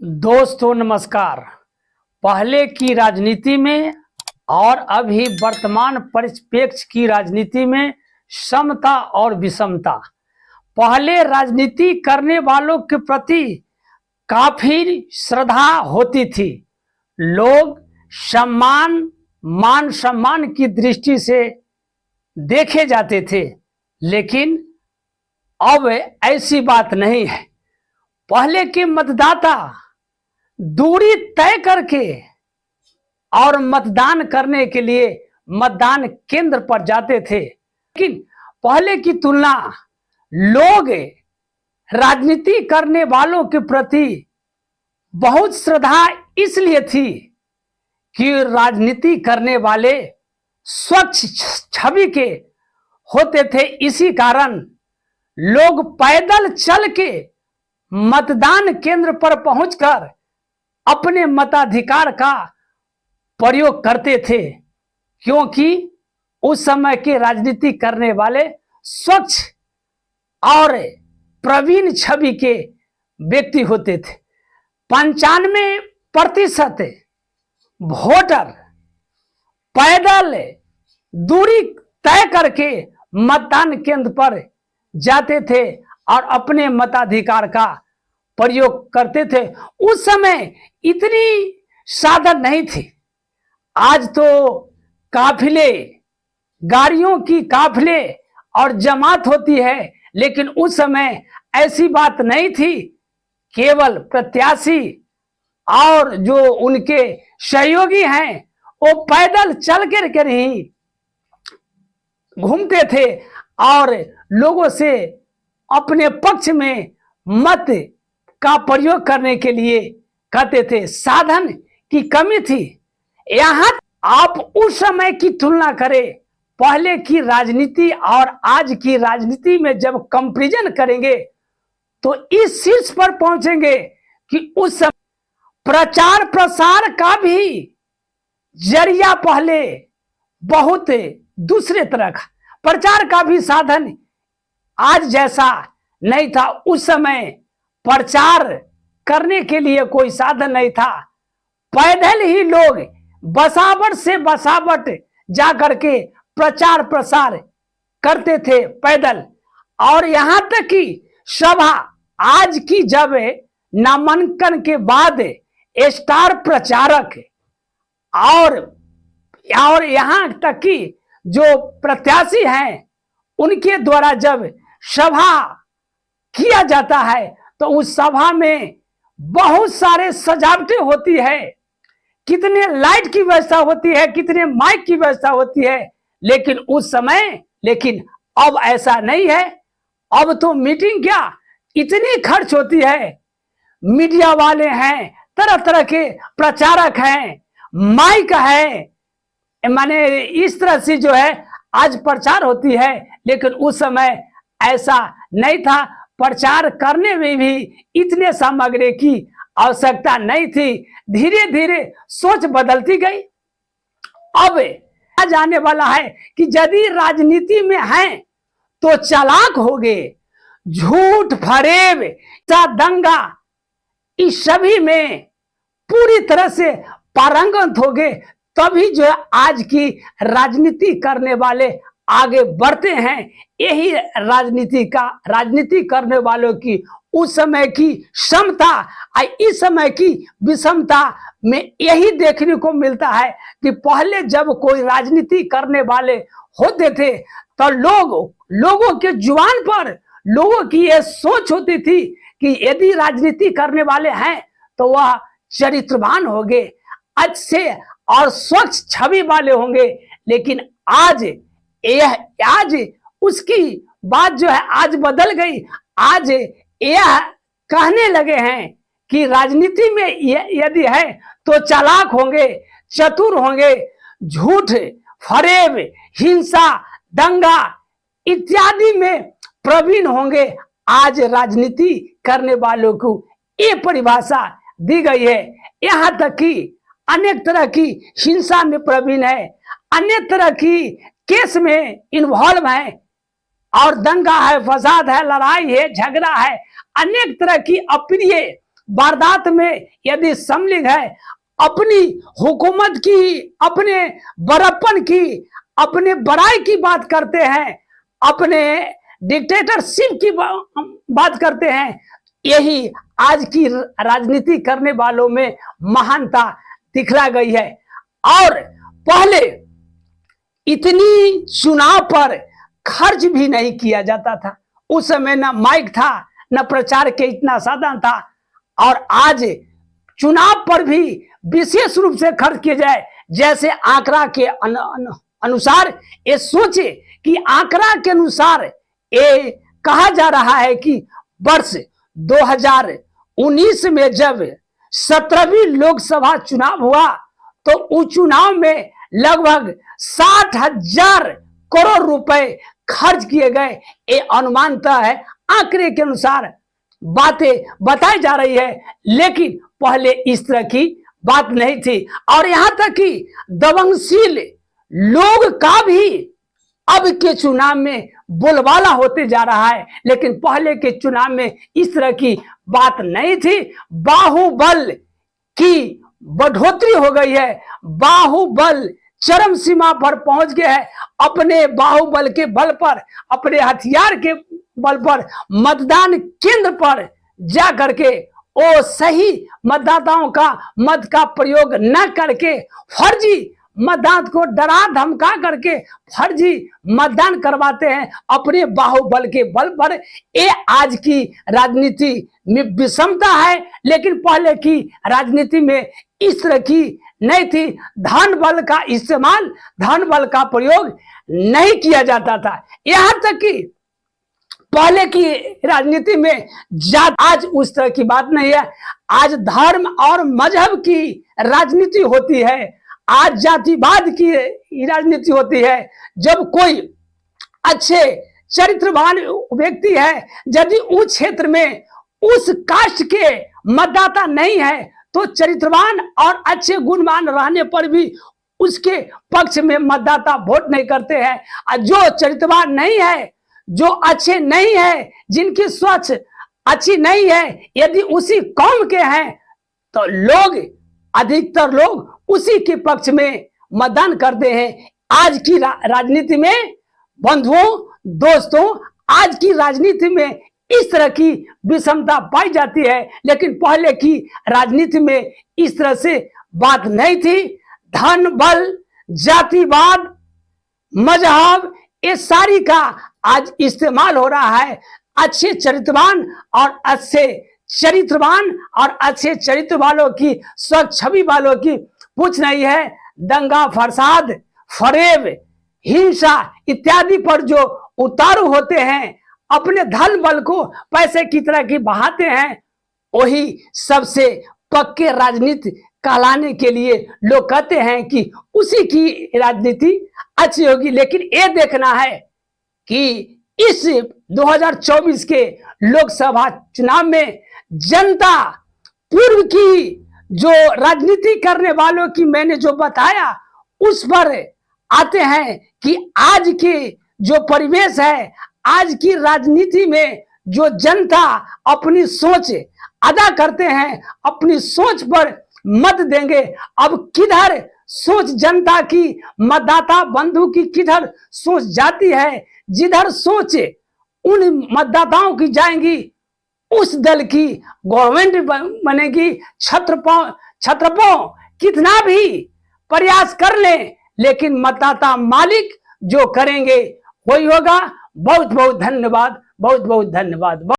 दोस्तों नमस्कार। पहले की राजनीति में और अभी वर्तमान परिप्रेक्ष्य की राजनीति में समता और विषमता। पहले राजनीति करने वालों के प्रति काफी श्रद्धा होती थी, लोग मान सम्मान की दृष्टि से देखे जाते थे, लेकिन अब ऐसी बात नहीं है। पहले के मतदाता दूरी तय करके और मतदान करने के लिए मतदान केंद्र पर जाते थे, लेकिन पहले की तुलना लोग राजनीति करने वालों के प्रति बहुत श्रद्धा इसलिए थी कि राजनीति करने वाले स्वच्छ छवि के होते थे। इसी कारण लोग पैदल चल के मतदान केंद्र पर पहुंचकर अपने मताधिकार का प्रयोग करते थे, क्योंकि उस समय के राजनीति करने वाले स्वच्छ और प्रवीण छवि के व्यक्ति होते थे। 95% वोटर पैदल दूरी तय करके मतदान केंद्र पर जाते थे और अपने मताधिकार का प्रयोग करते थे। उस समय इतनी साधन नहीं थी। आज तो काफिले, गाड़ियों की काफिले और जमात होती है, लेकिन उस समय ऐसी बात नहीं थी। केवल प्रत्याशी और जो उनके सहयोगी हैं वो पैदल चल कर ही घूमते थे और लोगों से अपने पक्ष में मत का प्रयोग करने के लिए कहते थे। साधन की कमी थी। यहाँ आप उस समय की तुलना करें, पहले की राजनीति और आज की राजनीति में जब कंपैरिजन करेंगे तो इस शीर्ष पर पहुंचेंगे कि उस समय प्रचार प्रसार का भी जरिया पहले बहुत दूसरे तरह का, प्रचार का भी साधन आज जैसा नहीं था। उस समय प्रचार करने के लिए कोई साधन नहीं था। पैदल ही लोग बसावट से बसावट जा करके प्रचार प्रसार करते थे पैदल। और यहां तक कि सभा आज की जब नामांकन के बाद स्टार प्रचारक और यहां तक कि जो प्रत्याशी हैं उनके द्वारा जब सभा किया जाता है तो उस सभा में बहुत सारे सजावटें होती है, कितने लाइट की व्यवस्था होती है, कितने माइक की व्यवस्था होती है। लेकिन उस समय, लेकिन अब ऐसा नहीं है। अब तो मीटिंग क्या इतनी खर्च होती है, मीडिया वाले हैं, तरह तरह के प्रचारक हैं, माइक है, माने इस तरह से जो है आज प्रचार होती है। लेकिन उस समय ऐसा नहीं था। प्रचार करने में भी इतने सामग्री की आवश्यकता नहीं थी। धीरे धीरे सोच बदलती गई। अब आ जाने वाला है कि यदि राजनीति में हैं तो चालाक हो गए, झूठ फरेब दंगा इस सभी में पूरी तरह से पारंगत हो गए। तभी जो है आज की राजनीति करने वाले आगे बढ़ते हैं। यही राजनीति करने वालों की उस समय की समता और इस समय की विषमता में यही देखने को मिलता है कि पहले जब कोई राजनीति करने वाले होते थे तो लोगों के जुबान पर लोगों की यह सोच होती थी कि यदि राजनीति करने वाले हैं तो वह चरित्रवान होंगे, अच्छे और स्वच्छ छवि वाले होंगे। लेकिन आज उसकी बात जो है आज बदल गई। आज यह कहने लगे हैं कि राजनीति में यदि है तो चालाक होंगे, चतुर होंगे, झूठ फरेब हिंसा दंगा इत्यादि में प्रवीण होंगे। आज राजनीति करने वालों को ये परिभाषा दी गई है। यहाँ तक कि अनेक तरह की हिंसा में प्रवीण है, अनेक तरह की केस में इन्वॉल्व है और दंगा है, फसाद है, लड़ाई है, झगड़ा है, अनेक तरह की अप्रिय वारदात में यदि सम्मिलित है, अपनी हुकूमत की, अपने बड़प्पन की, अपने बड़ाई की बात करते हैं, अपने डिक्टेटरशिप की बात करते हैं, यही आज की राजनीति करने वालों में महानता दिखला गई है। और पहले इतनी चुनाव पर खर्च भी नहीं किया जाता था। उस समय न माइक था, न प्रचार के इतना साधन था। और आज चुनाव पर भी विशेष रूप से खर्च किया जाए। जैसे आंकड़ा के अनुसार ये सोचे कि आंकड़ा के अनुसार ये कहा जा रहा है कि वर्ष 2019 में जब 17वीं लोकसभा चुनाव हुआ तो उस चुनाव में लगभग 60,000 करोड़ रुपए खर्च किए गए। ये अनुमानतः है, आंकड़े के अनुसार बातें बताई जा रही है। लेकिन पहले इस तरह की बात नहीं थी। और यहां तक कि दबंगशील लोग का भी अब के चुनाव में बोलबाला होते जा रहा है। लेकिन पहले के चुनाव में इस तरह की बात नहीं थी। बाहुबल की बढ़ोतरी हो गई है, बाहुबल चरम सीमा पर पहुंच गए हैं। अपने बाहुबल के बल पर, अपने हथियार के बल पर मतदान केंद्र पर जा करके वो सही मतदाताओं का मत का प्रयोग न करके फर्जी मतदान को डरा धमका करके फर्जी मतदान करवाते हैं अपने बाहुबल के बल पर। ये आज की राजनीति में विषमता है। लेकिन पहले की राजनीति में इस तरह की नहीं थी। धन बल का इस्तेमाल, धन बल का प्रयोग नहीं किया जाता था। यहां तक कि पहले की राजनीति में आज उस तरह की बात नहीं है। आज धर्म और मजहब की राजनीति होती है, आज जातिवाद की राजनीति होती है। जब कोई अच्छे चरित्रवान व्यक्ति है, यदि उस क्षेत्र में उस कास्ट के मतदाता नहीं है तो चरित्रवान और अच्छे गुणवान रहने पर भी उसके पक्ष में मतदाता वोट नहीं करते हैं। और जो चरित्रवान नहीं है, जो अच्छे नहीं है, जिनकी सोच अच्छी नहीं है, यदि उसी कौम के हैं तो लोग, अधिकतर लोग उसी के पक्ष में मतदान करते हैं। आज की राजनीति में बंधुओं, दोस्तों, आज की राजनीति में इस तरह की विषमता पाई जाती है। लेकिन पहले की राजनीति में इस तरह से बात नहीं थी। धन बल, जातिवाद, मजहब, ये सारी का आज इस्तेमाल हो रहा है। अच्छे चरित्रवान और अच्छे चरित्र वालों की, स्वच्छ छवि वालों की पूछ नहीं है। दंगा फसाद, फरेब, हिंसा इत्यादि पर जो उतारू होते हैं, अपने धन बल को पैसे की तरह की बहाते हैं, वही सबसे पक्के राजनीति कहलाने के लिए लोग कहते हैं कि उसी की राजनीति अच्छी होगी। लेकिन ये देखना है कि इस 2024 के लोकसभा चुनाव में जनता पूर्व की जो राजनीति करने वालों की मैंने जो बताया उस पर आते हैं कि आज के जो परिवेश है, आज की राजनीति में जो जनता अपनी सोच अदा करते हैं, अपनी सोच पर मत देंगे। अब किधर सोच जनता की, मतदाता बंधु की किधर सोच जाती है, जिधर सोच उन मतदाताओं की जाएंगी उस दल की गवर्नमेंट बनेगी। छत्रपों कितना भी प्रयास कर लें, लेकिन मतदाता मालिक जो करेंगे वही होगा। बहुत बहुत धन्यवाद, बहुत बहुत धन्यवाद।